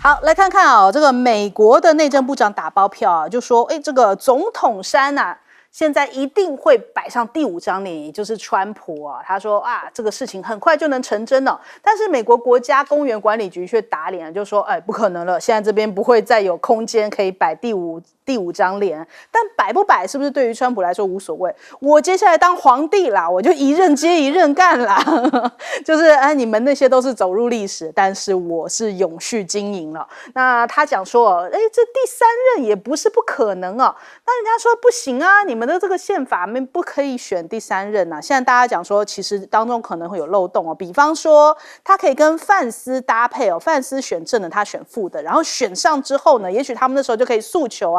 好，来看看这个美国的内政部长打包票就说，这个总统山现在一定会摆上第5张脸，也就是川普他说这个事情很快就能成真了。但是美国国家公园管理局却打脸就说，不可能了，现在这边不会再有空间可以摆第五张脸。但摆不摆是不是对于川普来说无所谓？我接下来当皇帝啦，我就一任接一任干啦。就是你们那些都是走入历史，但是我是永续经营了。那他讲说，这第3任也不是不可能那人家说不行你们的这个宪法不可以选第3任现在大家讲说，其实当中可能会有漏洞比方说他可以跟范斯搭配范斯选正的，他选副的，然后选上之后呢，也许他们那时候就可以诉求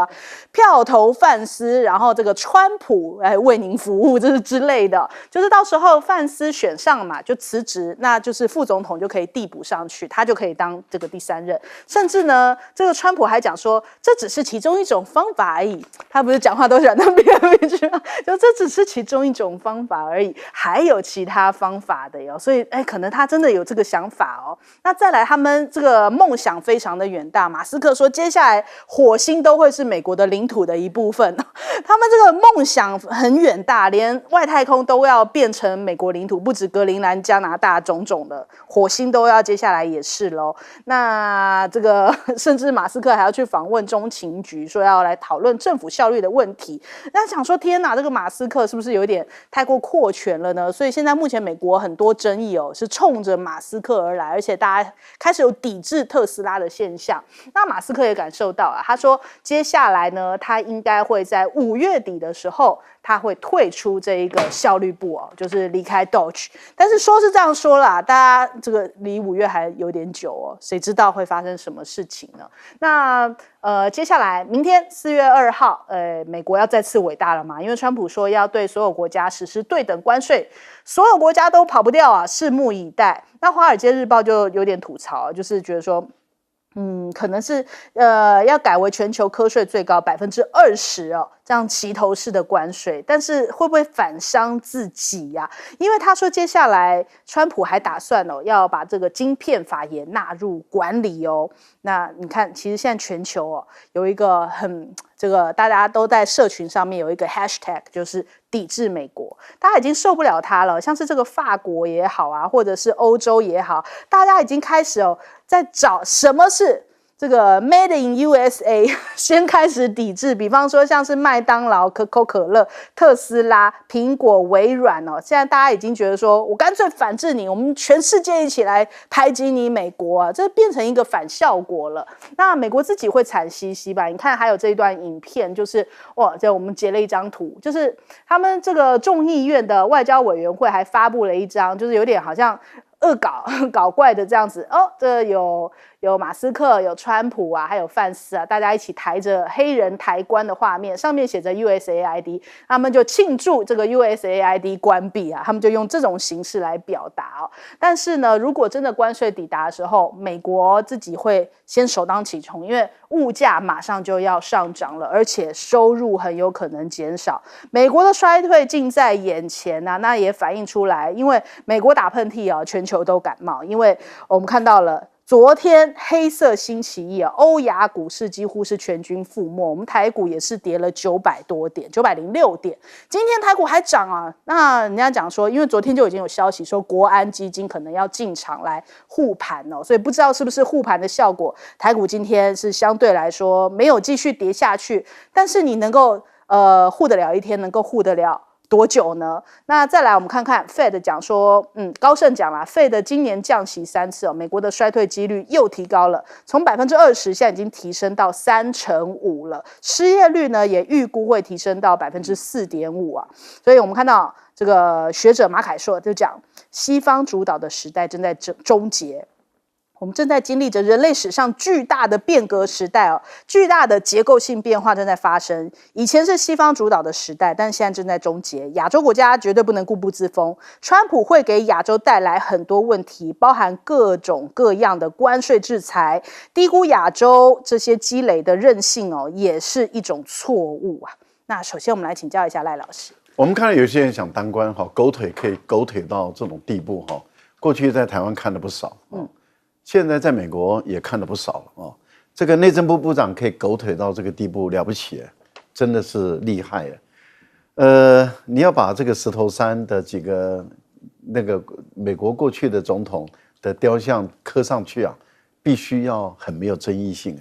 票投范斯，然后这个川普来为您服务，这是之类的。就是到时候范斯选上嘛，就辞职，那就是副总统就可以递补上去，他就可以当这个第3任。甚至呢，这个川普还讲说，这只是其中一种方法而已。他不是讲话都喜欢那边去吗？就这只是其中一种方法而已，还有其他方法的所以可能他真的有这个想法那再来，他们这个梦想非常的远大，马斯克说接下来火星都会是美国的领土的一部分。他们这个梦想很远大，连外太空都要变成美国领土，不止格陵兰、加拿大种种的，火星都要接下来也是咯。那这个甚至马斯克还要去访问中情局，说要来讨论政府效率的问题。那想说天哪，这个马斯克是不是有点太过扩权了呢？所以现在目前美国很多争议是冲着马斯克而来，而且大家开始有抵制特斯拉的现象。那马斯克也感受到他说接下来呢，他应该会在5月底的时候，他会退出这一个效率部就是离开 Doge。但是说是这样说啦，大家这个离5月还有点久谁知道会发生什么事情呢？那接下来明天4月2号，美国要再次伟大了嘛？因为川普说要对所有国家实施对等关税，所有国家都跑不掉拭目以待。那华尔街日报就有点吐槽，就是觉得说可能是要改为全球课税最高20%这样齐头式的关税，但是会不会反伤自己因为他说接下来川普还打算要把这个晶片法也纳入管理那你看，其实现在全球有一个这个大家都在社群上面有一个 hashtag， 就是抵制美国，大家已经受不了它了。像是这个法国也好或者是欧洲也好，大家已经开始在找什么是这个 Made in USA 先开始抵制，比方说像是麦当劳、可口可乐、特斯拉、苹果、微软现在大家已经觉得说，我干脆反制你，我们全世界一起来排挤你美国这变成一个反效果了。那美国自己会惨兮兮吧？你看还有这一段影片，就是这我们截了一张图，就是他们这个众议院的外交委员会还发布了一张，就是有点好像恶搞怪的这样子这有马斯克、有川普还有范斯大家一起抬着黑人抬棺的画面，上面写着 USAID， 他们就庆祝这个 USAID 关闭他们就用这种形式来表达但是呢，如果真的关税抵达的时候，美国自己会先首当其冲，因为物价马上就要上涨了，而且收入很有可能减少。美国的衰退近在眼前那也反映出来，因为美国打喷嚏全球都感冒，因为我们看到了昨天黑色星期一欧亚股市几乎是全军覆没，我们台股也是跌了900多点，906点。今天台股还涨那人家讲说，因为昨天就已经有消息说国安基金可能要进场来护盘所以不知道是不是护盘的效果，台股今天是相对来说没有继续跌下去，但是你能够护得了一天，能够护得了多久呢？那再来我们看看 Fed 讲说高盛讲啦 Fed 今年降息3次美国的衰退几率又提高了，从20%现在已经提升到3.5%了，失业率呢也预估会提升到4.5%所以我们看到这个学者马凯硕就讲，西方主导的时代正在终结，我们正在经历着人类史上巨大的变革时代巨大的结构性变化正在发生。以前是西方主导的时代，但现在正在终结，亚洲国家绝对不能固步自封。川普会给亚洲带来很多问题，包含各种各样的关税制裁，低估亚洲这些积累的韧性也是一种错误那首先我们来请教一下赖老师。我们看到有些人想当官狗腿可以狗腿到这种地步过去在台湾看了不少现在在美国也看了不少了哦。这个内政部部长可以狗腿到这个地步，了不起，真的是厉害。你要把这个石头山的几个那个美国过去的总统的雕像刻上去啊，必须要很没有争议性。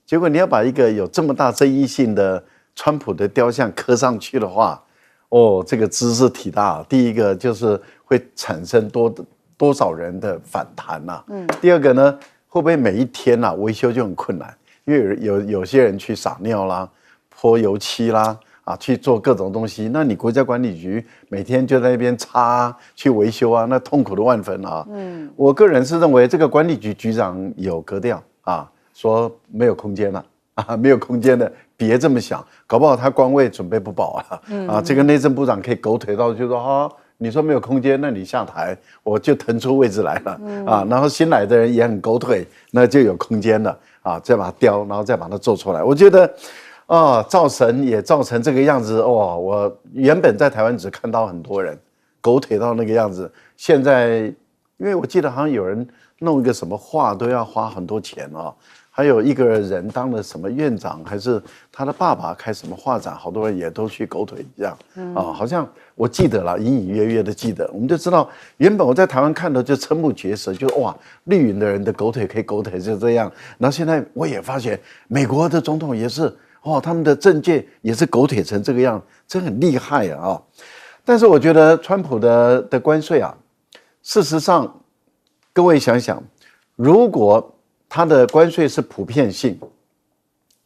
结果你要把一个有这么大争议性的川普的雕像刻上去的话，哦，这个茲事体大。第一个就是会产生多少人的反弹呐？第二个呢，会不会每一天啊维修就很困难？因为有些人去撒尿啦、泼油漆啦啊，去做各种东西，那你国家管理局每天就在那边擦去维修啊，那痛苦的万分啊。我个人是认为这个管理局局长有格调啊，说没有空间了啊，没有空间的，别这么想，搞不好他官位准备不保啊。这个内政部长可以狗腿到就说啊。你说没有空间，那你下台，我就腾出位置来了啊。然后新来的人也很狗腿，那就有空间了啊。再把它雕，然后再把它做出来。我觉得，造神也造成这个样子哦。我原本在台湾只看到很多人狗腿到那个样子，现在因为我记得好像有人弄一个什么画都要花很多钱哦。还有一个人当了什么院长，还是他的爸爸开什么画展，好多人也都去狗腿一样好像我记得了，隐隐约约的记得，我们就知道，原本我在台湾看的就瞠目结舌，就哇，绿营的人的狗腿可以狗腿就这样，然后现在我也发现美国的总统也是他们的政界也是狗腿成这个样，真很厉害啊。但是我觉得川普的关税啊，事实上，各位想想，如果它的关税是普遍性，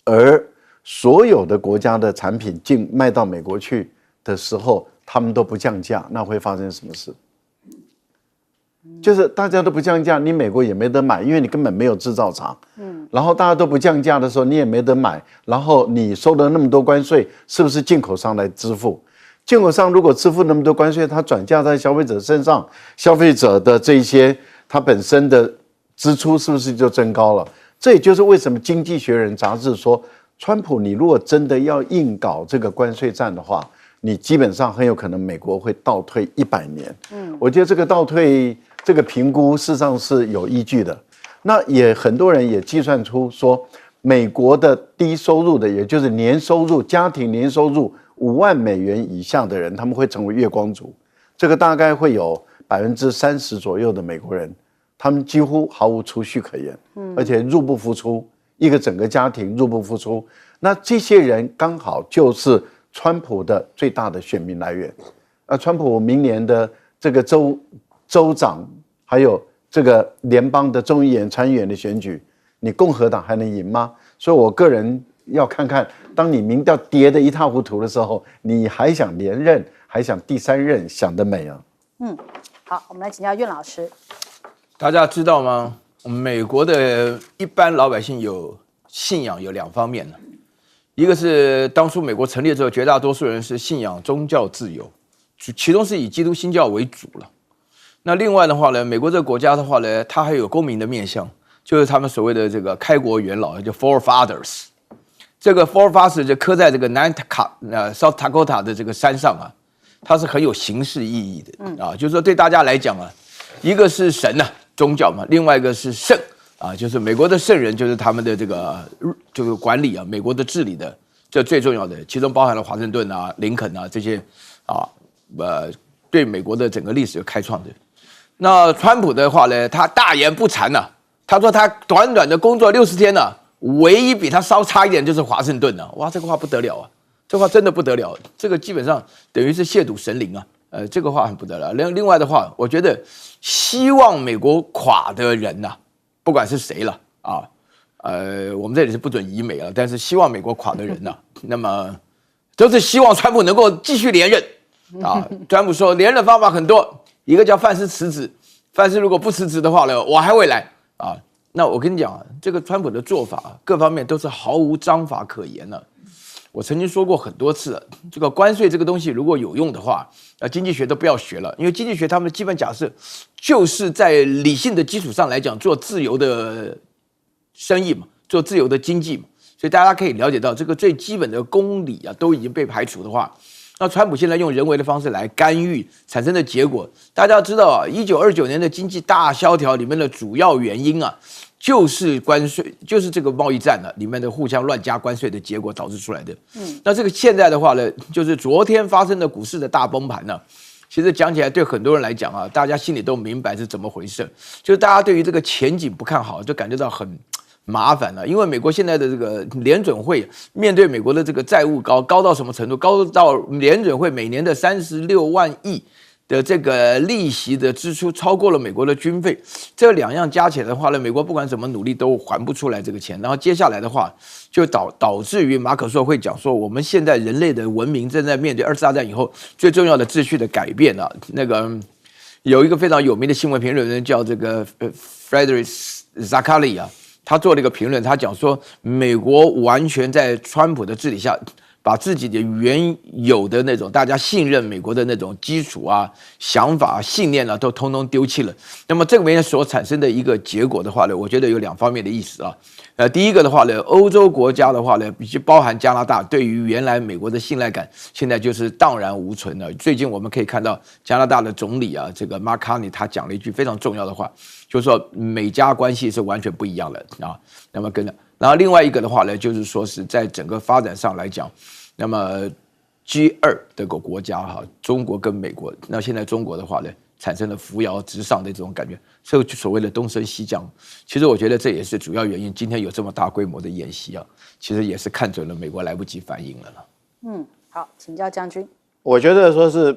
而所有的国家的产品卖到美国去的时候，他们都不降价，那会发生什么事？就是大家都不降价，你美国也没得买，因为你根本没有制造厂。然后大家都不降价的时候，你也没得买，然后你收了那么多关税，是不是进口商来支付？进口商如果支付那么多关税，他转嫁在消费者身上，消费者的这一些他本身的支出是不是就增高了？这也就是为什么《经济学人》杂志说，川普你如果真的要硬搞这个关税战的话，你基本上很有可能美国会倒退100年。我觉得这个倒退这个评估事实上是有依据的。那也很多人也计算出说，美国的低收入的，也就是年收入家庭年收入5万美元以下的人，他们会成为月光族。这个大概会有30%左右的美国人。他们几乎毫无储蓄可言，而且入不敷出，一个整个家庭入不敷出。那这些人刚好就是川普的最大的选民来源。川普明年的这个州长，还有这个联邦的众议员、参议员的选举，你共和党还能赢吗？所以我个人要看看，当你民调跌得一塌糊涂的时候，你还想连任，还想第3任，想得美啊！好，我们来请教苑老师。大家知道吗？美国的一般老百姓有信仰有2方面呢，一个是当初美国成立之后，绝大多数人是信仰宗教自由，其中是以基督新教为主了。那另外的话呢，美国这个国家的话呢，它还有公民的面向，就是他们所谓的这个开国元老，就 Forefathers。这个 Forefathers 就刻在这个South Dakota 的这个山上啊，它是很有形式意义的啊，就是说对大家来讲啊，一个是神啊。宗教嘛，另外一个是圣啊，就是美国的圣人，就是他们的这个管理啊，美国的治理的，这最重要的，其中包含了华盛顿啊、林肯啊这些对美国的整个历史开创的。那川普的话呢，他大言不惭啊，他说他短短的工作60天呢，唯一比他稍差一点就是华盛顿啊，哇，这个话不得了啊，这话真的不得了，这个基本上等于是亵渎神灵啊。这个话很不得了。另外的话，我觉得希望美国垮的人呐，不管是谁了啊，我们这里是不准以美了，但是希望美国垮的人呐，那么都是希望川普能够继续连任啊。川普说连任方法很多，一个叫范斯辞职，范斯如果不辞职的话呢，我还会来啊。那我跟你讲，这个川普的做法各方面都是毫无章法可言的。我曾经说过很多次了，这个关税这个东西如果有用的话，经济学都不要学了，因为经济学他们的基本假设就是在理性的基础上来讲做自由的生意嘛，做自由的经济嘛，所以大家可以了解到这个最基本的公理啊都已经被排除的话，那川普现在用人为的方式来干预产生的结果，大家知道啊，1929年的经济大萧条里面的主要原因啊，就是关税，就是这个贸易战里面的互相乱加关税的结果导致出来的。那这个现在的话呢，就是昨天发生的股市的大崩盘呢。其实讲起来，对很多人来讲啊，大家心里都明白是怎么回事，就是大家对于这个前景不看好，就感觉到很麻烦了。因为美国现在的这个联准会面对美国的这个债务高到什么程度？高到联准会每年的36万亿的这个利息的支出超过了美国的军费，这两样加起来的话呢，美国不管怎么努力都还不出来这个钱。然后接下来的话，就导致于马可说会讲说，我们现在人类的文明正在面对2次大战以后最重要的秩序的改变啊。那个有一个非常有名的新闻评论人叫这个Frederick Zachary 啊，他做了一个评论，他讲说，美国完全在川普的治理下，把自己的原有的那种大家信任美国的那种基础啊、想法、信念啊，都通通丢弃了。那么这个边所产生的一个结果的话呢，我觉得有2方面的意思啊。第一个的话呢，欧洲国家的话呢，以及包含加拿大，对于原来美国的信赖感，现在就是荡然无存了。最近我们可以看到加拿大的总理啊，这个 Mark Carney 他讲了一句非常重要的话，就是说美加关系是完全不一样的啊。那么然后另外一个的话呢，就是说是在整个发展上来讲，那么 G2这个国家哈，中国跟美国，那现在中国的话呢，产生了扶摇直上的这种感觉，所以所谓的东升西降，其实我觉得这也是主要原因。今天有这么大规模的演习啊，其实也是看准了美国来不及反应了啦。好，请教将军。我觉得说是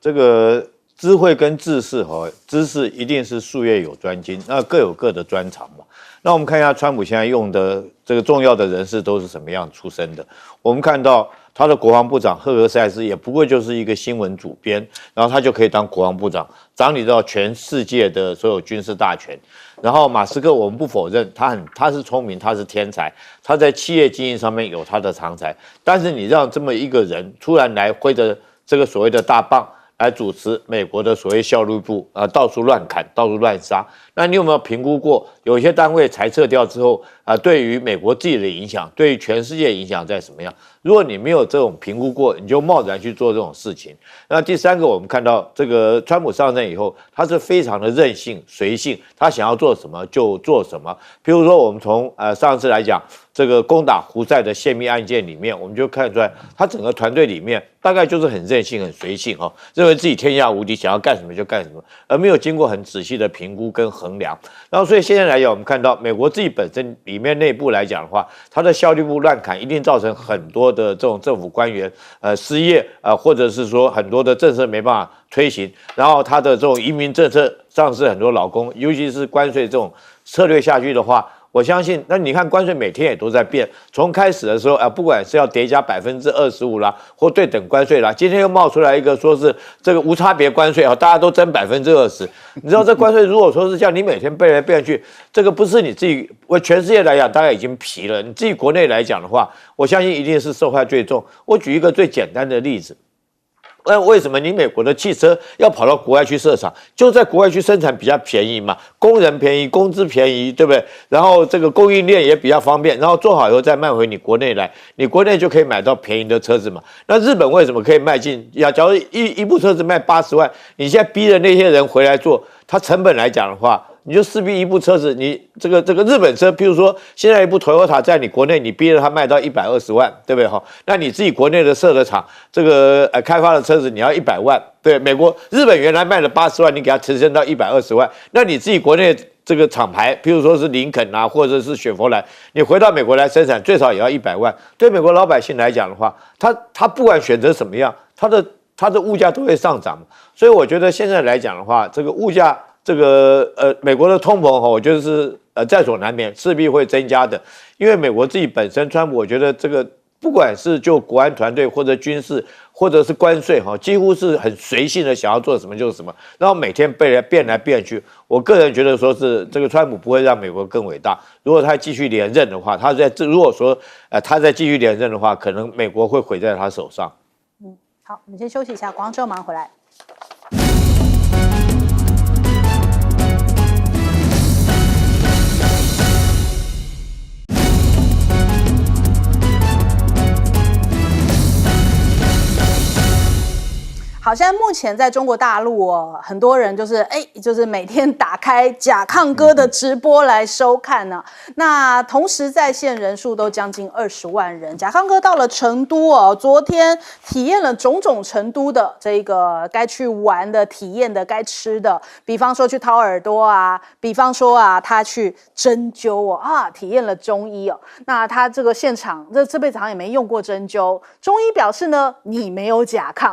这个智慧跟知识知识一定是术业有专精，那各有各的专长嘛。那我们看一下川普现在用的这个重要的人士都是什么样出身的？我们看到他的国防部长赫格塞斯也不过就是一个新闻主编，然后他就可以当国防部长，掌理到全世界的所有军事大权。然后马斯克，我们不否认他是聪明，他是天才，他在企业经营上面有他的长才。但是你让这么一个人突然来挥着这个所谓的大棒来主持美国的所谓效率部到处乱砍，到处乱杀。那你有没有评估过，有些单位裁撤掉之后对于美国自己的影响，对于全世界影响在什么样？如果你没有这种评估过，你就贸然去做这种事情。那第三个，我们看到这个川普上任以后，他是非常的任性随性，他想要做什么就做什么。比如说，我们从上次来讲，这个攻打胡塞的泄密案件里面，我们就看出来，他整个团队里面大概就是很任性、很随性认为自己天下无敌，想要干什么就干什么，而没有经过很仔细的评估跟衡量。然后，所以现在来讲，我们看到美国自己本身里面内部来讲的话，它的效率部乱砍，一定造成很多的这种政府官员失业或者是说很多的政策没办法推行，然后他的这种移民政策丧失很多劳工，尤其是关税这种策略下去的话。我相信，那你看关税每天也都在变，从开始的时候不管是要叠加25%啦，或对等关税啦，今天又冒出来一个说是这个无差别关税大家都征20%。你知道这关税如果说是这样，你每天变来变去，这个不是你自己，为全世界来讲大概已经疲了。你自己国内来讲的话，我相信一定是受害最重。我举一个最简单的例子。为什么你美国的汽车要跑到国外去设厂？就在国外去生产比较便宜嘛，工人便宜，工资便宜，对不对？然后这个供应链也比较方便，然后做好以后再卖回你国内来，你国内就可以买到便宜的车子嘛。那日本为什么可以卖进？假如一部车子卖80万，你现在逼着那些人回来做，它成本来讲的话，你就势必一部车子，你这个日本车，譬如说现在一部 Toyota 在你国内，你逼着它卖到120万，对不对那你自己国内的设的厂，这个开发的车子你要100万，对，日本原来卖了80万，你给它提升到120万，那你自己国内这个厂牌，譬如说是林肯或者是雪佛兰，你回到美国来生产，最少也要100万。对美国老百姓来讲的话，他不管选择什么样，他的物价都会上涨，所以我觉得现在来讲的话，这个物价。美国的通膨我觉得是在所难免，势必会增加的。因为美国自己本身，川普我觉得这个不管是就国安团队或者军事或者是关税几乎是很随性的，想要做什么就是什么，然后每天变来变去。我个人觉得说是这个川普不会让美国更伟大。如果他继续连任的话，如果说他再继续连任的话，可能美国会毁在他手上。好，我们先休息一下，广州马上回来。好，现在目前在中国大陆哦，很多人就是每天打开甲亢哥的直播来收看呢。那同时在线人数都将近20万人。甲亢哥到了成都哦，昨天体验了种种成都的这个该去玩的、体验的、该吃的，比方说去掏耳朵啊，比方说他去针灸体验了中医哦。那他这个现场这辈子好像也没用过针灸，中医表示呢，你没有甲亢，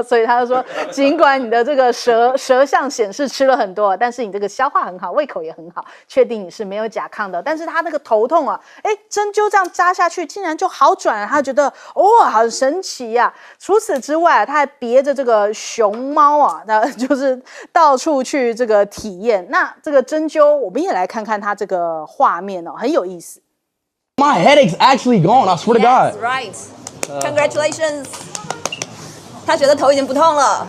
所以他就说，尽管你的这个舌象显示吃了很多，但是你这个消化很好，胃口也很好，确定你是没有甲亢的。但是他那个头痛针灸这样扎下去，竟然就好转了，他觉得好神奇呀。除此之外，他还别着这个熊猫那就是到处去这个体验。那这个针灸，我们也来看看他这个画面很有意思。My headache's actually gone, I swear to God. Yes, right. Congratulations. 他觉得头已经不痛了。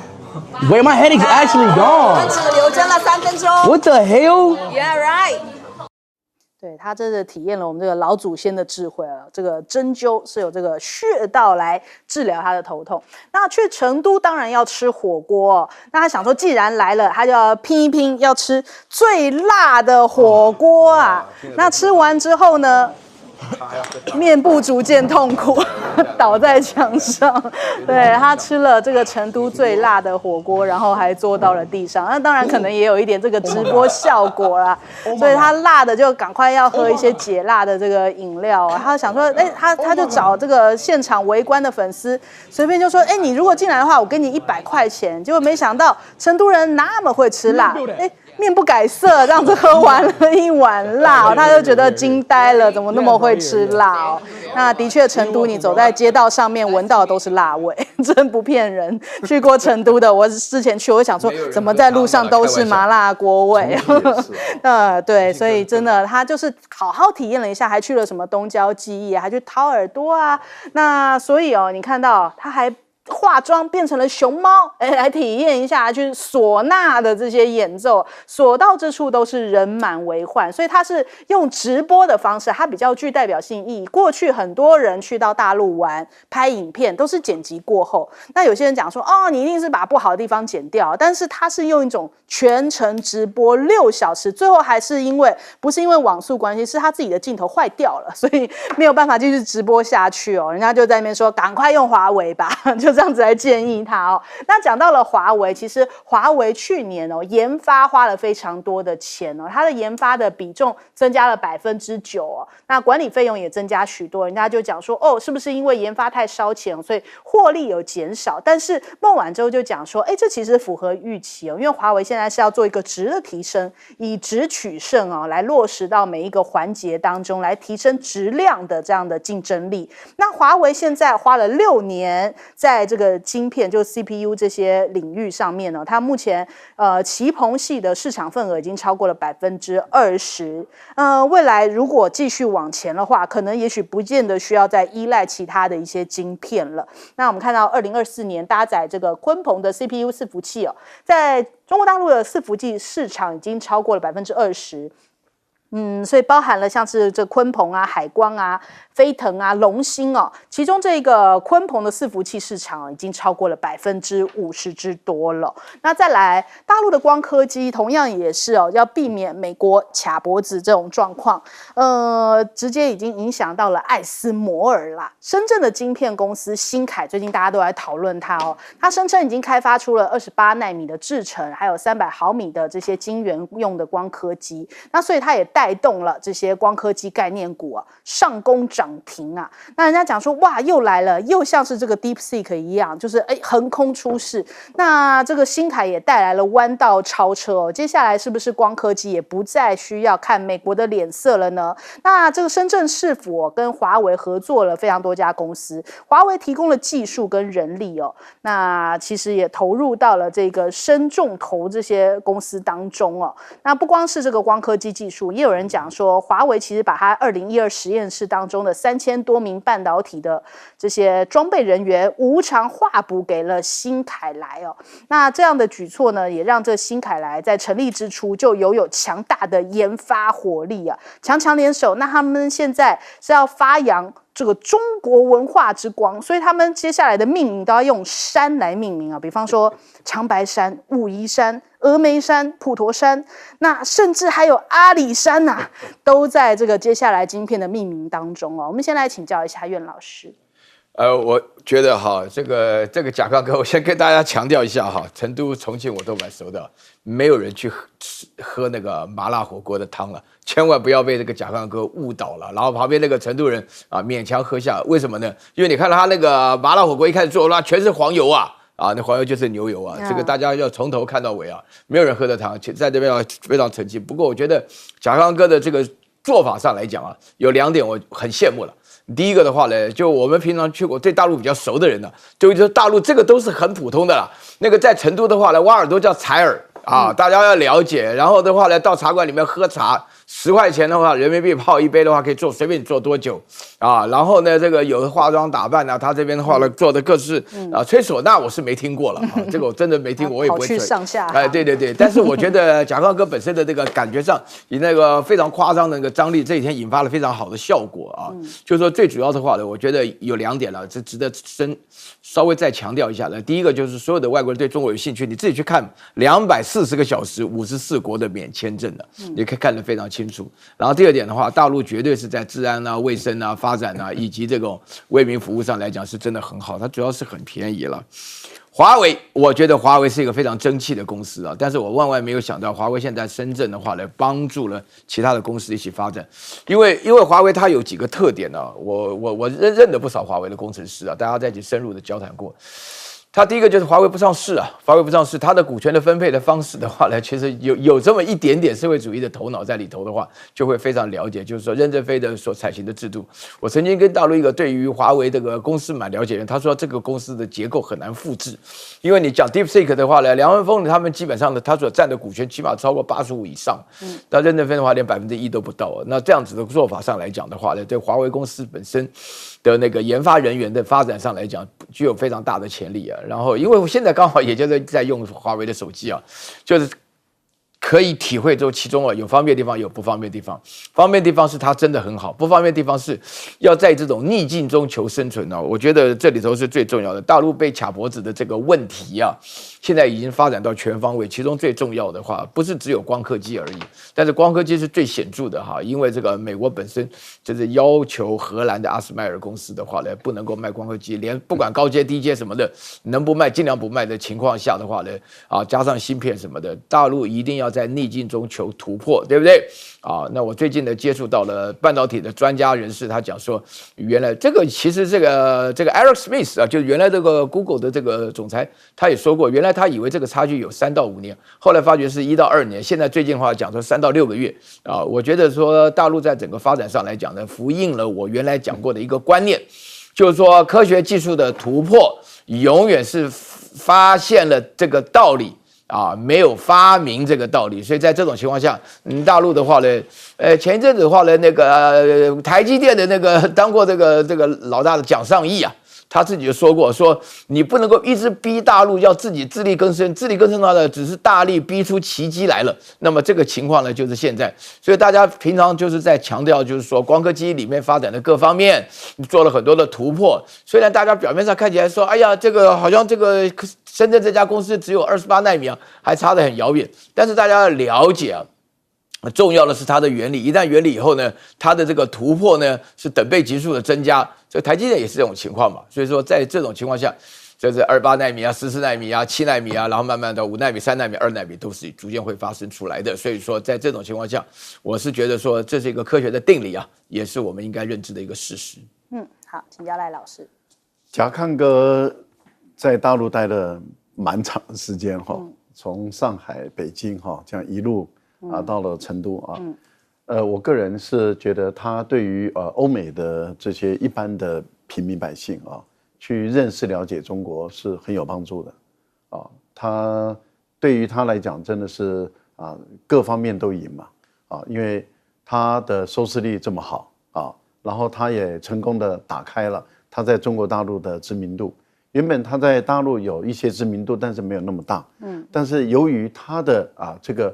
Wait, my headache's actually 他 gone. 只留针了3分钟。What the hell? Yeah, right. 对，他真的体验了我们这个老祖先的智慧了。这个针灸是有这个穴道来治疗他的头痛。那去成都当然要吃火锅那他想说，既然来了，他就要拼一拼，要吃最辣的火锅那吃完之后呢？面部逐渐痛苦，倒在墙上。对，他吃了这个成都最辣的火锅，然后还坐到了地上。那当然可能也有一点这个直播效果啦，所以他辣的就赶快要喝一些解辣的这个饮料他想说，他就找这个现场围观的粉丝，随便就说，你如果进来的话，我给你100块钱。结果没想到成都人那么会吃辣，面不改色，这样子喝完了一碗辣他就觉得惊呆了，怎么那么会吃辣那的确，成都你走在街道上面闻到的都是辣味，真不骗人。去过成都的，我之前去，我想说，怎么在路上都是麻辣锅味？对，所以真的，他就是好好体验了一下，还去了什么东郊记忆，还去掏耳朵那所以你看到他还化妆变成了熊猫，来体验一下去唢呐的这些演奏，所到之处都是人满为患，所以他是用直播的方式，它比较具代表性意义。过去很多人去到大陆玩拍影片都是剪辑过后，那有些人讲说你一定是把不好的地方剪掉，但是他是用一种全程直播6小时，最后还是不是因为网速关系，是他自己的镜头坏掉了，所以没有办法继续直播下去人家就在那边说赶快用华为吧，就这样子来建议他那讲到了华为，其实华为去年研发花了非常多的钱它的研发的比重增加了9%那管理费用也增加许多。人家就讲说是不是因为研发太烧钱，所以获利有减少？但是孟晚舟就讲说，这其实符合预期因为华为现在是要做一个质的提升，以质取胜来落实到每一个环节当中，来提升质量的这样的竞争力。那华为现在花了6年在这个晶片，就 CPU 这些领域上面它目前镲硼系的市场份额已经超过了20%。未来如果继续往前的话，可能也许不见得需要再依赖其他的一些晶片了。那我们看到2024年搭载这个鲲鹏的 CPU 伺服器在中国大陆的伺服器市场已经超过了20%。所以包含了像是这鲲鹏海光飞腾龙芯其中这个鲲鹏的伺服器市场已经超过了50%之多了。那再来，大陆的光刻机同样也是要避免美国卡脖子这种状况，直接已经影响到了艾斯摩尔啦。深圳的晶片公司新凯最近大家都在讨论它它声称已经开发出了28奈米的制程，还有300毫米的这些晶圆用的光刻机。那所以它也带动了这些光刻机概念股上攻涨停那人家讲说，哇，又来了，又像是这个 DeepSeek 一样，就是横空出世。那这个新凯也带来了弯道超车接下来是不是光刻机也不再需要看美国的脸色了呢？那这个深圳市府跟华为合作了非常多家公司，华为提供了技术跟人力那其实也投入到了这个深重投这些公司当中那不光是这个光刻机技术，也有人讲说，华为其实把它2012实验室当中的3000多名半导体的这些装备人员无偿划补给了新凯来哦。那这样的举措呢，也让这新凯来在成立之初就拥有强大的研发活力啊，强联手。那他们现在是要发扬这个中国文化之光，所以他们接下来的命名都要用山来命名啊，比方说长白山、武夷山、峨眉山、普陀山，那甚至还有阿里山啊，都在这个接下来晶片的命名当中哦。我们先来请教一下苑老师。我觉得哈，这个甲亢哥，我先跟大家强调一下哈，成都、重庆我都蛮熟的，没有人去喝那个麻辣火锅的汤了，千万不要被这个甲亢哥误导了。然后旁边那个成都人啊，勉强喝下，为什么呢？因为你看到他那个麻辣火锅一开始做，那全是黄油啊。那黄油就是牛油啊，这个大家要从头看到尾啊，没有人喝的汤，在这边要非常澄清。不过我觉得甲亢哥的这个做法上来讲啊，有2点我很羡慕了。第一个的话呢，就我们平常去过对大陆比较熟的人呢，就说大陆这个都是很普通的啦。那个在成都的话呢，挖耳朵叫采耳啊，大家要了解。然后的话呢，到茶馆里面喝茶，10块钱的话，人民币泡一杯的话，可以做随便你做多久啊。然后呢，这个有的化妆打扮啊，他这边的话呢，做的各式吹唢呐我是没听过了啊，这个我真的没听过，我也不会吹。跑去上下哎，对，但是我觉得甲亢哥本身的这个感觉上，以那个非常夸张的那个张力，这几天引发了非常好的效果啊。就是说最主要的话呢，我觉得有2点了，这值得稍微再强调一下的。第一个就是所有的外国人对中国有兴趣，你自己去看240个小时54国的免签证的，你可以看得非常清楚。然后第2点的话，大陆绝对是在治安啊、卫生啊、发展啊，以及这种为民服务上来讲是真的很好，它主要是很便宜了。华为，我觉得华为是一个非常争气的公司啊，但是我万万没有想到，华为现在深圳的话呢，帮助了其他的公司一起发展，因为华为它有几个特点呢、我认得不少华为的工程师啊，大家在一起深入的交谈过。它第一个就是华为不上市啊，华为不上市，它的股权的分配的方式的话呢，其实有这么一点点社会主义的头脑在里头的话，就会非常了解，就是说任正非的所采行的制度。我曾经跟大陆一个对于华为这个公司蛮了解的人，他说这个公司的结构很难复制，因为你讲 DeepSeek 的话呢，梁文峰他们基本上呢，他所占的股权起码超过85%以上，但任正非的话连1%都不到。那这样子的做法上来讲的话呢，对华为公司本身的那个研发人员的发展上来讲，具有非常大的潜力啊。然后，因为我现在刚好也就是在用华为的手机啊，就是可以体会出其中啊有方便的地方，有不方便的地方。方便的地方是它真的很好，不方便的地方是要在这种逆境中求生存啊。我觉得这里头是最重要的。大陆被卡脖子的这个问题啊，现在已经发展到全方位。其中最重要的话，不是只有光刻机而已，但是光刻机是最显著的哈，因为这个美国本身就是要求荷兰的阿斯麦尔公司的话呢，不能够卖光刻机，连不管高阶、低阶什么的，能不卖尽量不卖的情况下的话呢，加上芯片什么的，大陆一定要在逆境中求突破，对不对？那我最近呢接触到了半导体的专家人士，他讲说，原来这个其实这个 Eric Smith 啊，就是原来这个 Google 的这个总裁，他也说过，原来他以为这个差距有3到5年，后来发觉是1到2年，现在最近的话讲说3到6个月啊。我觉得说大陆在整个发展上来讲呢，呼应了我原来讲过的一个观念，就是说科学技术的突破永远是发现了这个道理。没有发明这个道理，所以在这种情况下，大陆的话呢，前一阵子的话呢，那个台积电的那个当过这个老大的蒋尚义啊，他自己就说过，说你不能够一直逼大陆要自己自力更生，自力更生的话呢，只是大力逼出奇迹来了。那么这个情况呢，就是现在，所以大家平常就是在强调，就是说光刻机里面发展的各方面做了很多的突破。虽然大家表面上看起来说，哎呀，这个好像这个深圳这家公司只有28奈米啊，还差得很遥远。但是大家要了解啊，重要的是它的原理。一旦原理以后呢，它的这个突破呢是等倍级数的增加。这台积电也是这种情况嘛。所以说，在这种情况下，就是28奈米啊、14奈米啊、7奈米啊，然后慢慢的5奈米、3奈米、2奈米都是逐渐会发生出来的。所以说，在这种情况下，我是觉得说这是一个科学的定理啊，也是我们应该认知的一个事实。好，请教赖老师。甲亢哥在大陆待了蛮长的时间哈，从上海、北京哈这样一路到了成都啊，我个人是觉得他对于欧美的这些一般的平民百姓啊，去认识了解中国是很有帮助的啊。他对于他来讲真的是各方面都赢嘛啊，因为它的收视率这么好啊，然后它也成功的打开了它在中国大陆的知名度。原本它在大陆有一些知名度，但是没有那么大。但是由于它的这个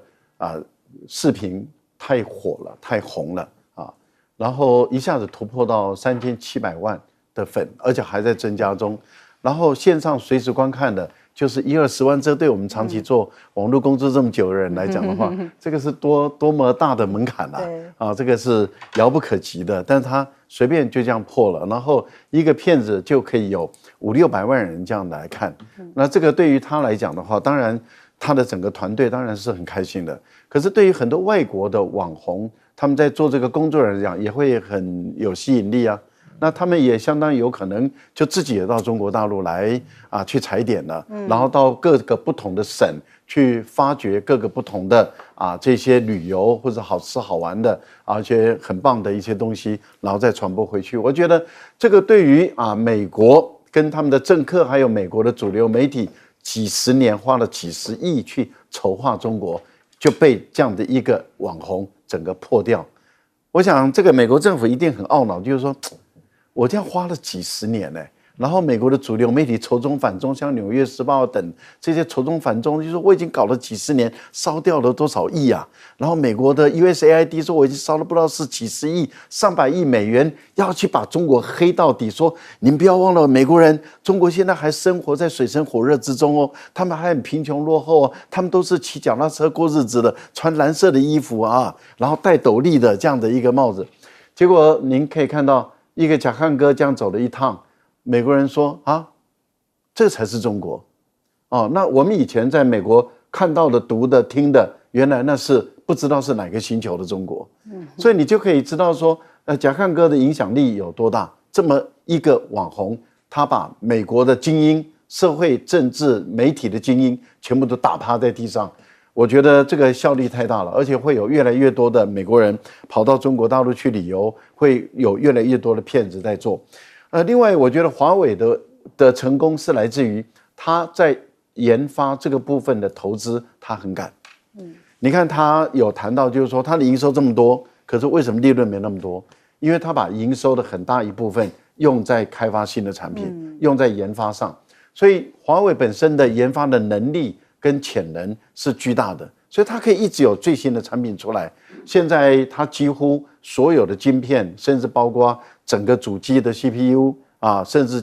视频太火了，太红了啊，然后一下子突破到3700万的粉，而且还在增加中。然后线上随时观看的，就是10-20万，这对我们长期做网络工作这么久的人来讲的话，这个是多么大的门槛啊！这个是遥不可及的。但是他随便就这样破了，然后一个片子就可以有500-600万人这样来看。那这个对于他来讲的话，当然他的整个团队当然是很开心的。可是对于很多外国的网红，他们在做这个工作来讲，也会很有吸引力啊。那他们也相当有可能就自己也到中国大陆来去踩点了，然后到各个不同的省去发掘各个不同的这些旅游或者好吃好玩的而且很棒的一些东西，然后再传播回去。我觉得这个对于美国跟他们的政客还有美国的主流媒体几十年花了几十亿去筹划中国，就被这样的一个网红整个破掉。我想这个美国政府一定很懊恼，就是说我这样花了几十年呢，然后美国的主流媒体仇中反中，像《纽约时报》等这些仇中反中，就说我已经搞了几十年，烧掉了多少亿啊？然后美国的 USAID 说我已经烧了不知道是几十亿、上百亿美元，要去把中国黑到底。说您不要忘了，美国人中国现在还生活在水深火热之中哦，他们还很贫穷落后哦，他们都是骑脚踏车过日子的，穿蓝色的衣服然后戴斗笠的这样的一个帽子。结果您可以看到。一个贾汉哥这样走了一趟，美国人说这才是中国那我们以前在美国看到的、读的、听的，原来那是不知道是哪个星球的中国。所以你就可以知道说，贾汉哥的影响力有多大。这么一个网红，他把美国的精英、社会、政治、媒体的精英全部都打趴在地上。我觉得这个效力太大了，而且会有越来越多的美国人跑到中国大陆去旅游，会有越来越多的骗子在做。另外，我觉得华为的成功是来自于他在研发这个部分的投资，他很敢。你看他有谈到，就是说他的营收这么多，可是为什么利润没那么多？因为他把营收的很大一部分用在开发新的产品，用在研发上，所以华为本身的研发的能力跟潜能是巨大的，所以它可以一直有最新的产品出来。现在它几乎所有的晶片，甚至包括整个主机的 CPU 甚至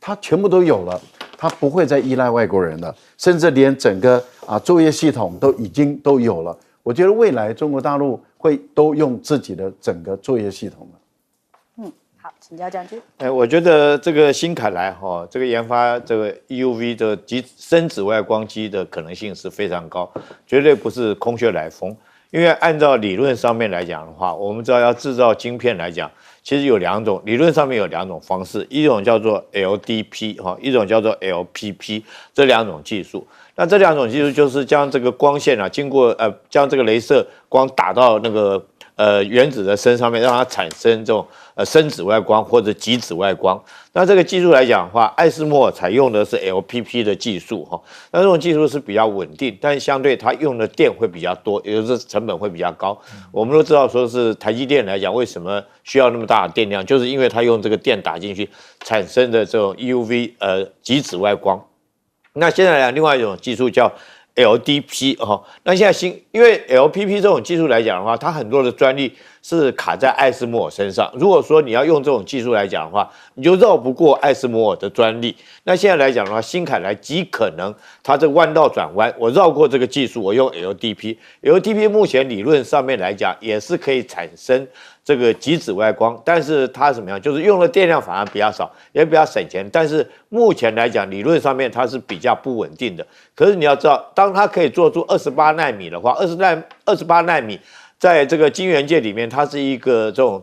它全部都有了，它不会再依赖外国人了，甚至连整个作业系统都有了。我觉得未来中国大陆会都用自己的整个作业系统了。好，请教将军。我觉得这个新凯莱这个研发这个 EUV 的深紫外光机的可能性是非常高，绝对不是空穴来风。因为按照理论上面来讲的话，我们知道要制造晶片来讲，其实有两种，理论上面有两种方式，一种叫做 LDP 一种叫做 LPP， 这两种技术。那这两种技术就是将这个光线经过将这个雷射光打到那个原子的身上面，让它产生这种深紫外光或者极紫外光。那这个技术来讲的话，艾斯摩尔采用的是 LPP 的技术那这种技术是比较稳定，但相对它用的电会比较多，也就是成本会比较高。我们都知道说是台积电来讲，为什么需要那么大的电量，就是因为它用这个电打进去产生的这种 EUV 极紫外光。那现在另外一种技术叫 LDP 那现在因为 LPP 这种技术来讲的话，它很多的专利是卡在艾斯摩尔身上。如果说你要用这种技术来讲的话，你就绕不过艾斯摩尔的专利。那现在来讲的话，新凯莱极可能它这个弯道转弯，我绕过这个技术，我用 LDP。LDP 目前理论上面来讲也是可以产生这个极紫外光，但是它怎么样？就是用的电量反而比较少，也比较省钱。但是目前来讲，理论上面它是比较不稳定的。可是你要知道，当它可以做出28奈米的话，28奈米在这个晶圆界里面，它是一个这种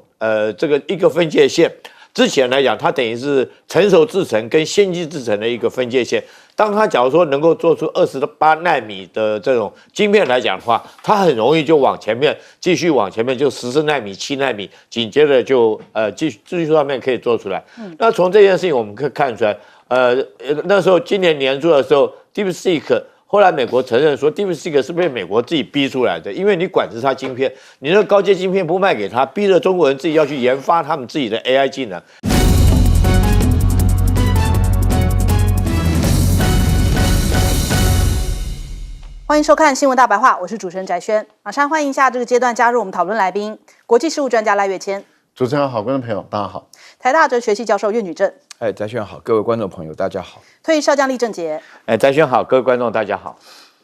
这个一个分界线。之前来讲，它等于是成熟制程跟先进制程的一个分界线。当它假如说能够做出28奈米的这种晶片来讲的话，它很容易就往前面继续往前面就14奈米、7奈米，紧接着就技术上面可以做出来。那从这件事情我们可以看出来，那时候今年年初的时候 ，DeepSeek 后来美国承认说 DeepSeek 是被美国自己逼出来的，因为你管制它晶片，你那个高阶晶片不卖给他，逼着中国人自己要去研发他们自己的 AI 技能。欢迎收看《新闻大白话》，我是主持人翟轩。马上欢迎一下这个阶段加入我们讨论来宾，国际事务专家赖岳谦。主持人好，观众朋友大家好。台大哲学系教授岳女正。翟轩好，各位观众朋友大家好。退役少将厉正杰。翟轩好，各位观众大家好。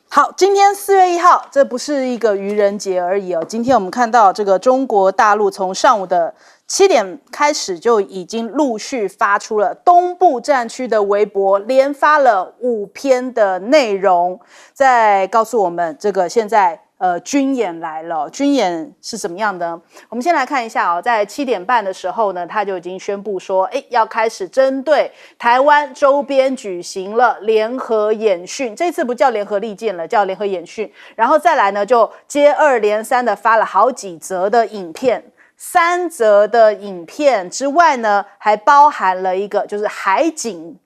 好，今天4月1号，这不是一个愚人节而已哦。今天我们看到这个中国大陆从上午的7点开始就已经陆续发出了东部战区的微博，连发了5篇的内容，在告诉我们这个现在军演来了。军演是怎么样的？我们先来看一下哦，在7点半的时候呢，他就已经宣布说，要开始针对台湾周边举行了联合演训。这次不叫联合利剑了，叫联合演训。然后再来呢，就接二连三的发了好几则的影片。3则的影片之外呢，还包含了一个就是海警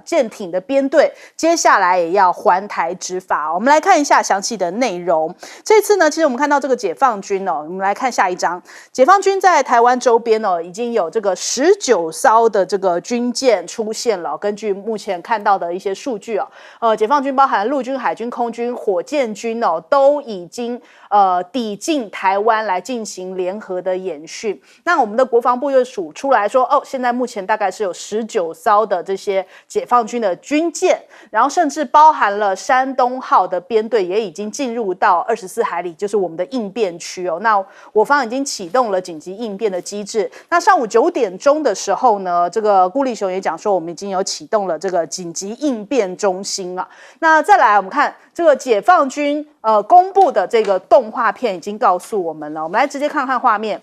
舰艇的编队，接下来也要环台执法。我们来看一下详细的内容。这次呢，其实我们看到这个解放军哦，我们来看下一章。解放军在台湾周边哦，已经有这个19艘的这个军舰出现了。根据目前看到的一些数据哦，解放军包含陆军、海军、空军、火箭军哦，都已经抵近台湾来进行联合的演训。那我们的国防部又数出来说，现在目前大概是有19艘的这些解放军的军舰，然后甚至包含了山东号的编队也已经进入到24海里，就是我们的应变区哦。那我方已经启动了紧急应变的机制。那上午9点钟的时候呢，这个顾立雄也讲说，我们已经有启动了这个紧急应变中心啊。那再来，我们看这个解放军公布的这个动画片已经告诉我们了，我们来直接看看画面。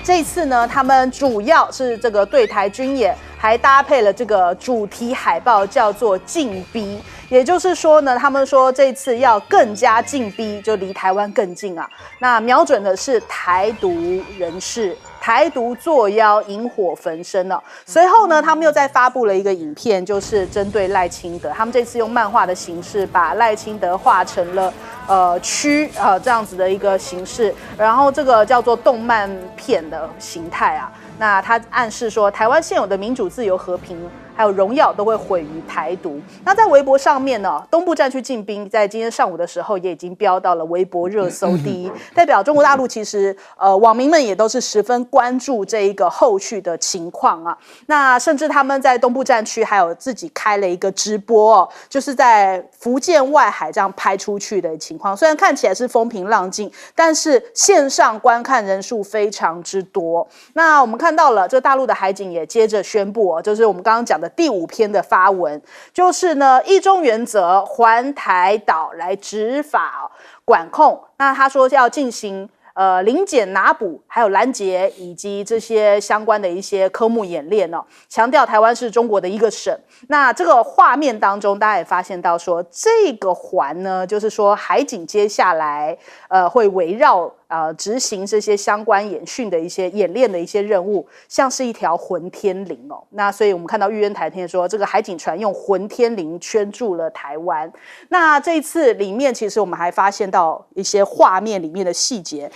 这次呢，他们主要是这个对台军演，还搭配了这个主题海报，叫做进逼。也就是说呢，他们说这次要更加进逼，就离台湾更近啊。那瞄准的是台独人士，台独作妖，引火焚身了。随后呢，他们又再发布了一个影片，就是针对赖清德。他们这次用漫画的形式，把赖清德画成了这样子的一个形式，然后这个叫做动漫片的形态啊。那他暗示说，台湾现有的民主、自由、和平还有荣耀都会毁于台独。那在微博上面呢，东部战区进兵在今天上午的时候也已经飙到了微博热搜第一，代表中国大陆其实网民们也都是十分关注这一个后续的情况啊。那甚至他们在东部战区还有自己开了一个直播哦，就是在福建外海这样拍出去的情况。虽然看起来是风平浪静，但是线上观看人数非常之多。那我们看到了，这大陆的海警也接着宣布就是我们刚刚讲的第5篇的发文，就是呢一中原则，环台岛来执法管控。那他说要进行临检拿捕，还有拦截以及这些相关的一些科目演练哦，强调台湾是中国的一个省。那这个画面当中，大家也发现到说，这个环呢，就是说海警接下来会围绕执行这些相关演训的一些演练的一些任务，像是一条混天绫哦。那所以我们看到玉渊台天说，这个海警船用混天绫圈住了台湾。那这一次里面，其实我们还发现到一些画面里面的细节。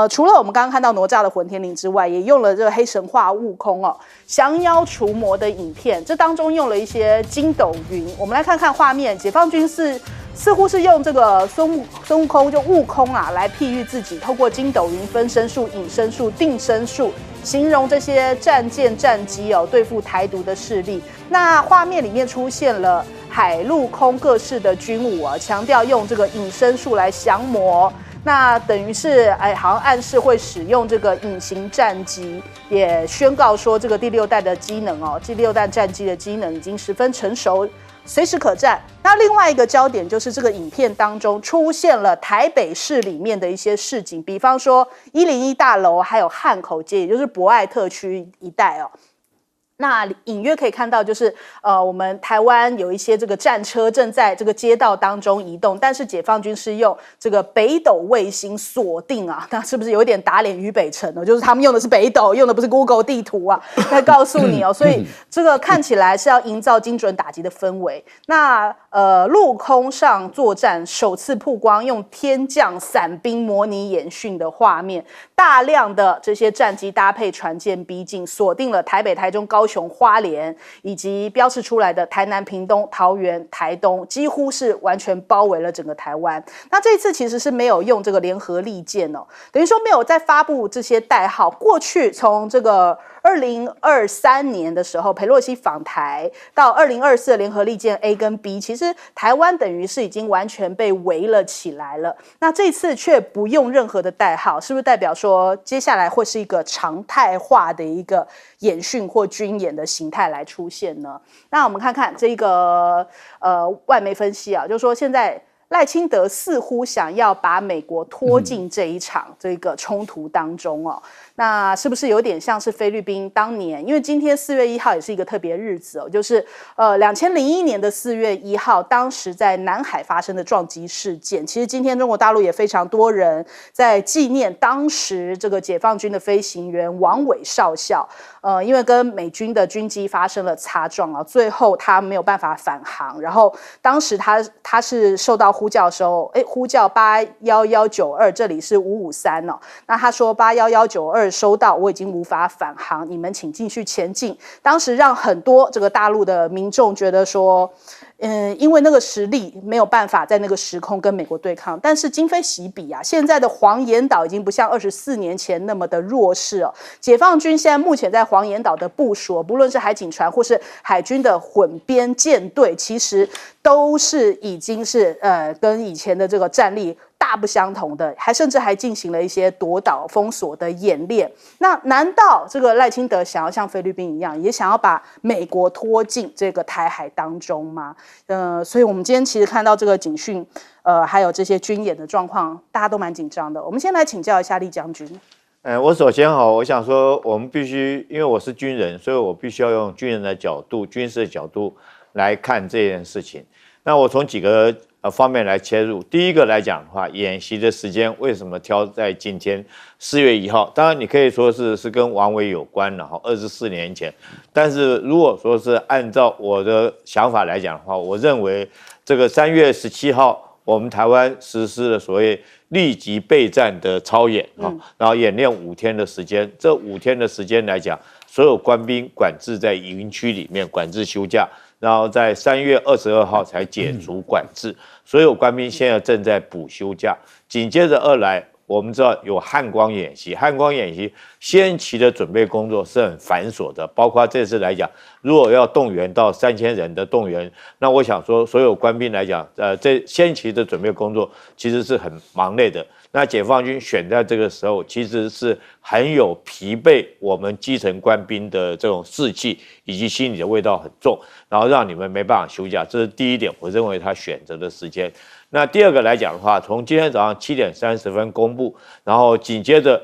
除了我们刚刚看到哪吒的混天绫之外，也用了这个黑神话悟空降妖除魔的影片，这当中用了一些筋斗云。我们来看看画面，解放军似乎是用这个孙悟空就悟空来譬喻自己，透过筋斗云、分身术、隐身术、定身术，形容这些战舰战机对付台独的势力。那画面里面出现了海陆空各式的军武强调用这个隐身术来降魔。那等于是好像暗示会使用这个隐形战机，也宣告说这个第6代的机能第6代战机的机能已经十分成熟，随时可战。那另外一个焦点就是这个影片当中出现了台北市里面的一些市景，比方说101大楼，还有汉口街，也就是博爱特区一带那隐约可以看到，就是我们台湾有一些这个战车正在这个街道当中移动，但是解放军是用这个北斗卫星锁定啊，那是不是有点打脸于北辰呢？就是他们用的是北斗，用的不是 Google 地图啊，来告诉你哦。所以这个看起来是要营造精准打击的氛围。那陆空上作战首次曝光用天降伞兵模拟演训的画面，大量的这些战机搭配船舰逼近，锁定了台北、台中、高雄、花莲，以及标示出来的台南、屏东、桃园、台东，几乎是完全包围了整个台湾。那这一次其实是没有用这个联合利剑哦，等于说没有再发布这些代号。过去从这个2023年的时候，裴洛西访台到2024的联合利剑 A 跟 B， 其实台湾等于是已经完全被围了起来了。那这次却不用任何的代号，是不是代表说接下来会是一个常态化的一个演训或军演的形态来出现呢？那我们看看这个外媒分析啊，就是说现在赖清德似乎想要把美国拖进这一场这个冲突当中哦。那是不是有点像是菲律宾当年？因为今天4月1号也是一个特别日子哦，就是2001年的4月1号，当时在南海发生的撞击事件。其实今天中国大陆也非常多人在纪念当时这个解放军的飞行员王伟少校，因为跟美军的军机发生了擦撞啊，最后他没有办法返航，然后当时他是受到呼叫的时候，呼叫81192，这里是553哦，那他说81192收到，我已经无法返航，你们请继续前进。当时让很多这个大陆的民众觉得说，因为那个实力没有办法在那个时空跟美国对抗，但是今非昔比啊，现在的黄岩岛已经不像24年前那么的弱势哦。解放军现在目前在黄岩岛的部署，不论是海警船或是海军的混编舰队，其实都是已经是跟以前的这个战力大不相同的，甚至还进行了一些夺岛封锁的演练。那难道这个赖清德想要像菲律宾一样，也想要把美国拖进这个台海当中吗？所以我们今天其实看到这个警讯，还有这些军演的状况，大家都蛮紧张的。我们先来请教一下厉将军。我首先我想说，我们必须，因为我是军人，所以我必须要用军人的角度、军事的角度来看这件事情。那我从几个方面来切入。第一个来讲的话，演习的时间为什么挑在今天4月1号？当然，你可以说是跟王伟有关了哈，24年前。但是如果说是按照我的想法来讲的话，我认为这个3月17号，我们台湾实施了所谓立即备战的操演啊，然后演练5天的时间。这5天的时间来讲，所有官兵管制在营区里面管制休假。然后在3月22号才解除管制，所有官兵现在正在补休假。紧接着2来，我们知道有汉光演习，汉光演习先期的准备工作是很繁琐的，包括这次来讲，如果要动员到3000人的动员，那我想说，所有官兵来讲，这先期的准备工作其实是很忙累的。那解放军选在这个时候，其实是很有疲惫我们基层官兵的这种士气以及心理的味道很重，然后让你们没办法休假，这是第一点，我认为他选择的时间。那第二个来讲的话，从今天早上7点30分公布，然后紧接着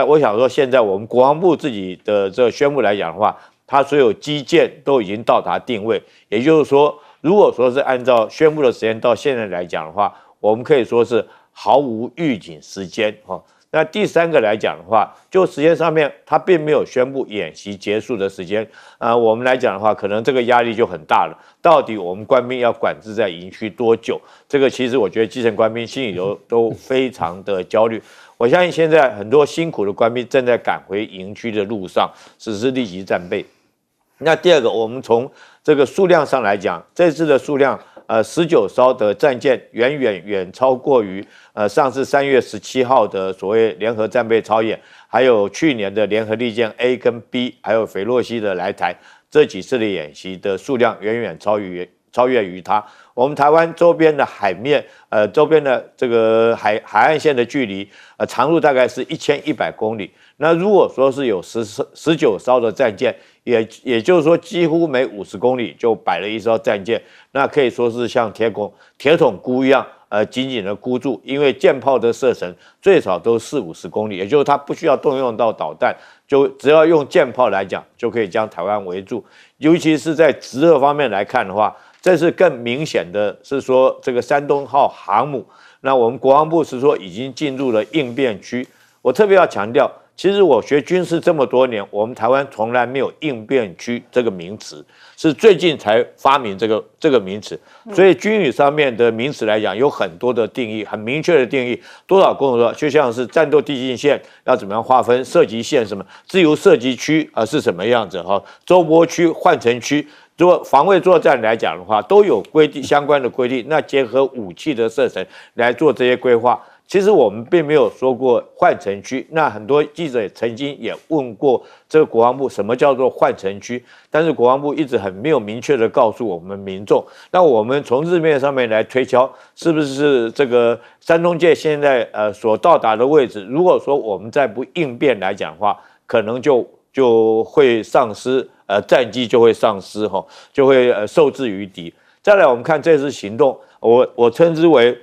我想说，现在我们国防部自己的这个宣布来讲的话，它所有基建都已经到达定位，也就是说，如果说是按照宣布的时间到现在来讲的话，我们可以说是毫无预警时间哈。那第三个来讲的话，就时间上面，它并没有宣布演习结束的时间我们来讲的话，可能这个压力就很大了。到底我们官兵要管制在营区多久？这个其实我觉得基层官兵心里都非常的焦虑。我相信现在很多辛苦的官兵正在赶回营区的路上实施立即战备。那第二个，我们从这个数量上来讲，这次的数量，19艘的战舰远超过于上次3月17号的所谓联合战备操演，还有去年的联合利剑 A 跟 B， 还有斐洛西的来台，这几次的演习的数量远超越于它。我们台湾周边的海面，周边的这个海岸线的距离，长度大概是1100公里。那如果说是有19艘的战舰，也就是说，几乎每50公里就摆了一艘战舰，那可以说是像铁桶箍一样紧紧的箍住，因为舰炮的射程最少都40-50公里，也就是它不需要动用到导弹，就只要用舰炮来讲，就可以将台湾围住。尤其是在直射方面来看的话，这是更明显的是说这个山东号航母，那我们国防部是说已经进入了应变区。我特别要强调，其实我学军事这么多年，我们台湾从来没有应变区这个名词，是最近才发明这个名词。所以军语上面的名词来讲，有很多的定义，很明确的定义，多少公里，就像是战斗地境线要怎么样划分，射击线什么，自由射击区是什么样子哈，周波区、换乘区。如果防卫作战来讲的话，都有规定相关的规定，那结合武器的射程来做这些规划。其实我们并没有说过换乘区，那很多记者曾经也问过这个国防部什么叫做换乘区，但是国防部一直很没有明确的告诉我们民众。那我们从日面上面来推敲，是不是这个山东舰现在所到达的位置，如果说我们再不应变来讲的话，可能就会丧失战机就会丧失哈，就会受制于敌。再来，我们看这次行动，我称之为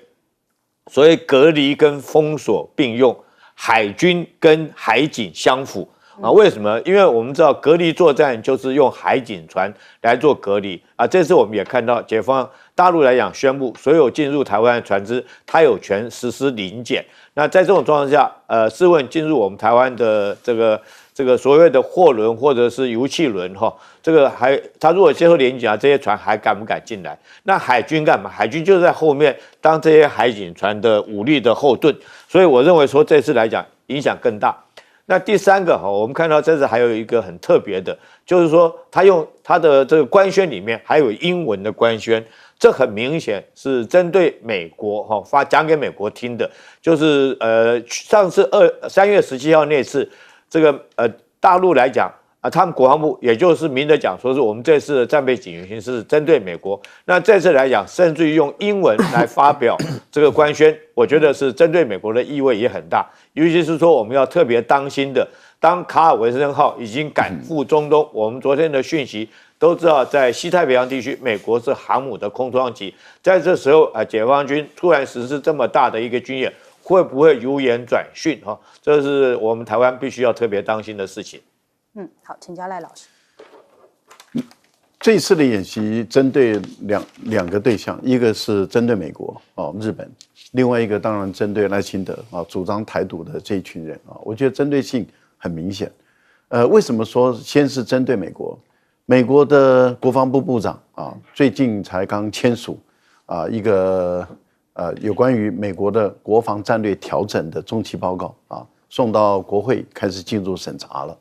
所谓隔离跟封锁并用，海军跟海警相辅啊。为什么？因为我们知道隔离作战就是用海警船来做隔离啊。这次我们也看到解放大陆来讲宣布，所有进入台湾的船只，它有权实施临检。那在这种状况下，试问进入我们台湾的这个所谓的货轮或者是油气轮哈，他如果接受临检啊，这些船还敢不敢进来？那海军干嘛？海军就在后面当这些海警船的武力的后盾，所以我认为说这次来讲影响更大。那第三个哈，我们看到这次还有一个很特别的，就是说他用他的这个官宣里面还有英文的官宣，这很明显是针对美国哈，讲给美国听的，就是上次3月17号那次。这个大陆来讲他们国防部也就是明着讲，说是我们这次的战备警觉性是针对美国。那这次来讲，甚至于用英文来发表这个官宣，我觉得是针对美国的意味也很大。尤其是说我们要特别当心的，当卡尔文森号已经赶赴中东，我们昨天的讯息都知道，在西太平洋地区，美国是航母的空窗期。在这时候解放军突然实施这么大的一个军演，会不会由言转训哈？这是我们台湾必须要特别当心的事情。好，请教赖老师。这一次的演习针对两个对象，一个是针对美国日本，另外一个当然针对赖清德主张台独的这一群人我觉得针对性很明显。为什么说先是针对美国？美国的国防部部长最近才刚签署一个有关于美国的国防战略调整的中期报告送到国会开始进入审查了。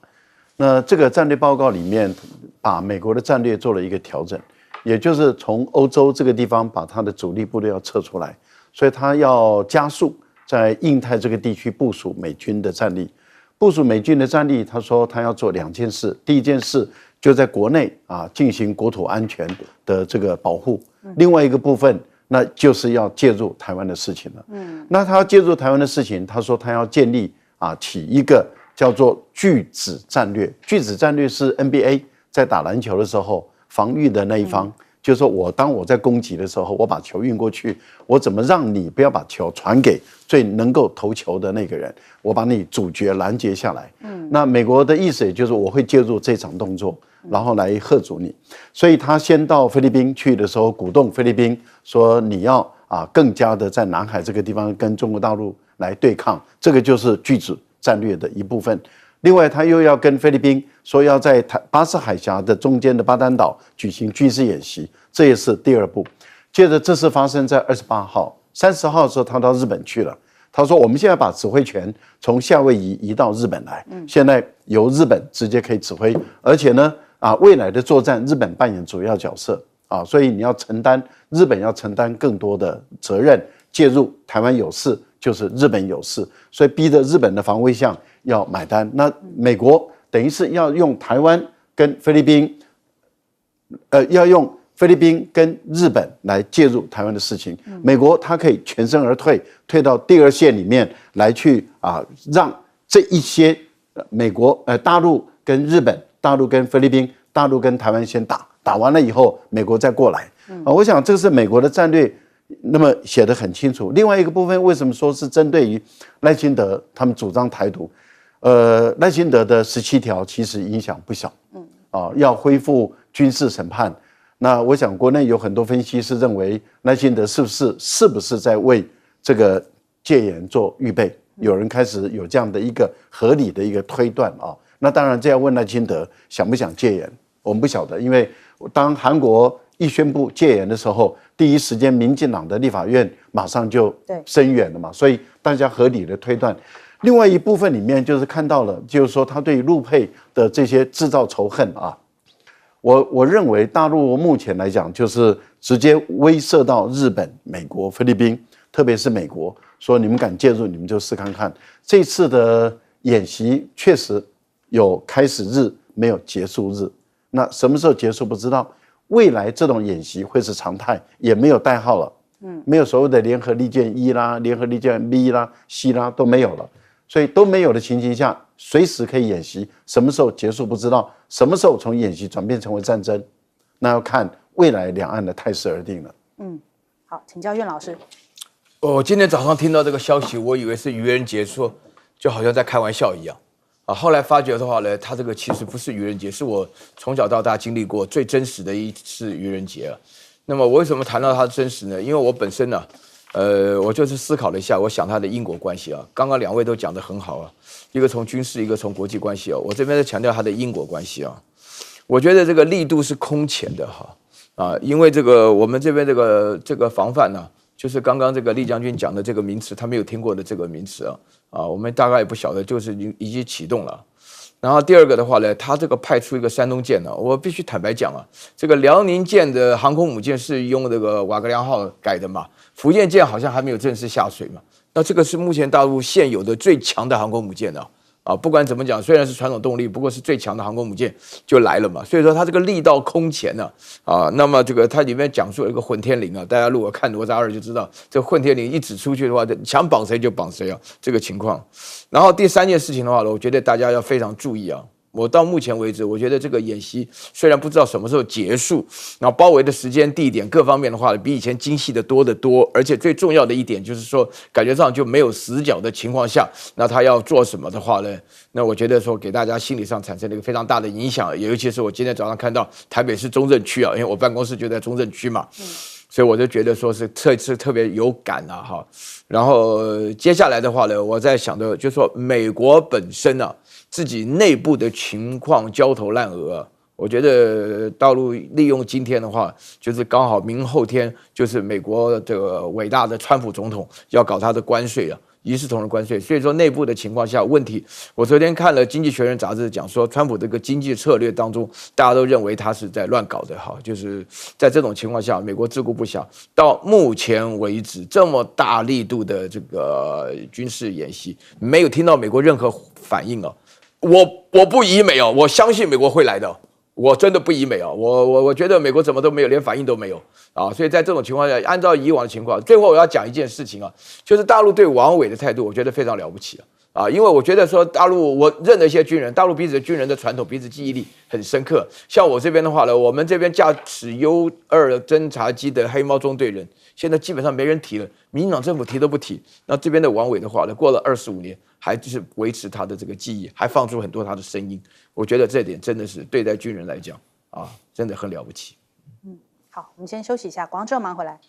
那这个战略报告里面把美国的战略做了一个调整，也就是从欧洲这个地方把它的主力部队要撤出来，所以他要加速在印太这个地区部署美军的战力。部署美军的战力，他说他要做2件事，第一件事就在国内进行国土安全的这个保护，另外一个部分那就是要介入台湾的事情了。那他要介入台湾的事情，他说他要建立起一个叫做拒止战略。拒止战略是 NBA 在打篮球的时候防御的那一方，就是说当我在攻击的时候，我把球运过去，我怎么让你不要把球传给最能够投球的那个人，我把你主角拦截下来。那美国的意思也就是我会介入这场动作，然后来吓阻你。所以他先到菲律宾去的时候，鼓动菲律宾说你要更加的在南海这个地方跟中国大陆来对抗，这个就是拒止战略的一部分。另外，他又要跟菲律宾说要在巴士海峡的中间的巴丹岛举行军事演习，这也是第二步。接着，这是发生在28号、30号的时候，他到日本去了。他说：“我们现在把指挥权从夏威夷移到日本来，现在由日本直接可以指挥，而且呢，未来的作战日本扮演主要角色所以你要日本要承担更多的责任，介入台湾有事就是日本有事，所以逼着日本的防卫相要买单。那美国等于是要用台湾跟菲律宾，要用菲律宾跟日本来介入台湾的事情。美国它可以全身而退，退到第二线里面来去让这一些美国大陆跟日本、大陆跟菲律宾、大陆跟台湾先打完了以后，美国再过来。我想这是美国的战略那么写得很清楚。另外一个部分，为什么说是针对于赖清德他们主张台独？赖清德的17条其实影响不小，要恢复军事审判。那我想国内有很多分析师认为赖清德是不是在为这个戒严做预备？有人开始有这样的一个合理的一个推断啊。那当然这要问赖清德想不想戒严，我们不晓得，因为当韩国一宣布戒严的时候，第一时间民进党的立法院马上就声援了嘛，所以大家合理的推断。另外一部分里面就是看到了，就是说他对陆配的这些制造仇恨啊，我认为大陆目前来讲就是直接威慑到日本、美国、菲律宾，特别是美国，说你们敢介入，你们就试看看。这次的演习确实有开始日，没有结束日。那什么时候结束不知道，未来这种演习会是常态，也没有代号了，没有所谓的联合利剑1啦、联合利剑 B 啦、C 啦都没有了，所以都没有的情形下，随时可以演习，什么时候结束不知道，什么时候从演习转变成为战争，那要看未来两岸的态势而定了。好，请教苑老师。我今天早上听到这个消息，我以为是愚人节，说就好像在开玩笑一样。后来发觉的话呢，他这个其实不是愚人节，是我从小到大经历过最真实的一次愚人节。那么我为什么谈到它的真实呢？因为我本身呢，我就是思考了一下，我想它的因果关系啊。刚刚两位都讲得很好啊，一个从军事，一个从国际关系啊。我这边在强调它的因果关系啊。我觉得这个力度是空前的哈因为这个我们这边这个防范呢，就是刚刚这个厉将军讲的这个名词，他没有听过的这个名词我们大概也不晓得，就是已经启动了。然后第二个的话呢，他这个派出一个山东舰呢，我必须坦白讲这个辽宁舰的航空母舰是用这个瓦格良号改的嘛，福建舰好像还没有正式下水嘛。那这个是目前大陆现有的最强的航空母舰不管怎么讲，虽然是传统动力，不过是最强的航空母舰就来了嘛。所以说它这个力道空前那么这个它里面讲述了一个混天绫大家如果看哪吒2就知道，这混天绫一指出去的话，想绑谁就绑谁这个情况。然后第三件事情的话呢，我觉得大家要非常注意我到目前为止，我觉得这个演习虽然不知道什么时候结束，然后包围的时间、地点各方面的话，比以前精细的多得多。而且最重要的一点就是说，感觉上就没有死角的情况下，那他要做什么的话呢？那我觉得说给大家心理上产生了一个非常大的影响。尤其是我今天早上看到台北市中正区因为我办公室就在中正区嘛。所以我就觉得说是这次特别有感然后接下来的话呢，我在想的就是说美国本身自己内部的情况焦头烂额我觉得大陆利用今天的话，就是刚好明后天就是美国这个伟大的川普总统要搞他的关税一视同仁关税，所以说内部的情况下问题，我昨天看了《经济学人》杂志讲说，川普这个经济策略当中，大家都认为他是在乱搞的就是在这种情况下，美国自顾不暇，到目前为止这么大力度的这个军事演习，没有听到美国任何反应我不以美我相信美国会来的。我真的不以美我觉得美国怎么都没有，连反应都没有所以在这种情况下，按照以往的情况，最后我要讲一件事情就是大陆对王伟的态度，我觉得非常了不起因为我觉得说大陆，我认得一些军人，大陆彼此的军人的传统，彼此记忆力很深刻。像我这边的话呢，我们这边驾驶 U2 侦察机的黑猫中队人，现在基本上没人提了，民进党政府提都不提。那这边的王伟的话呢，过了25年，还就是维持他的这个记忆，还放出很多他的声音。我觉得这点真的是对待军人来讲真的很了不起。好，我们先休息一下，广州马上回来。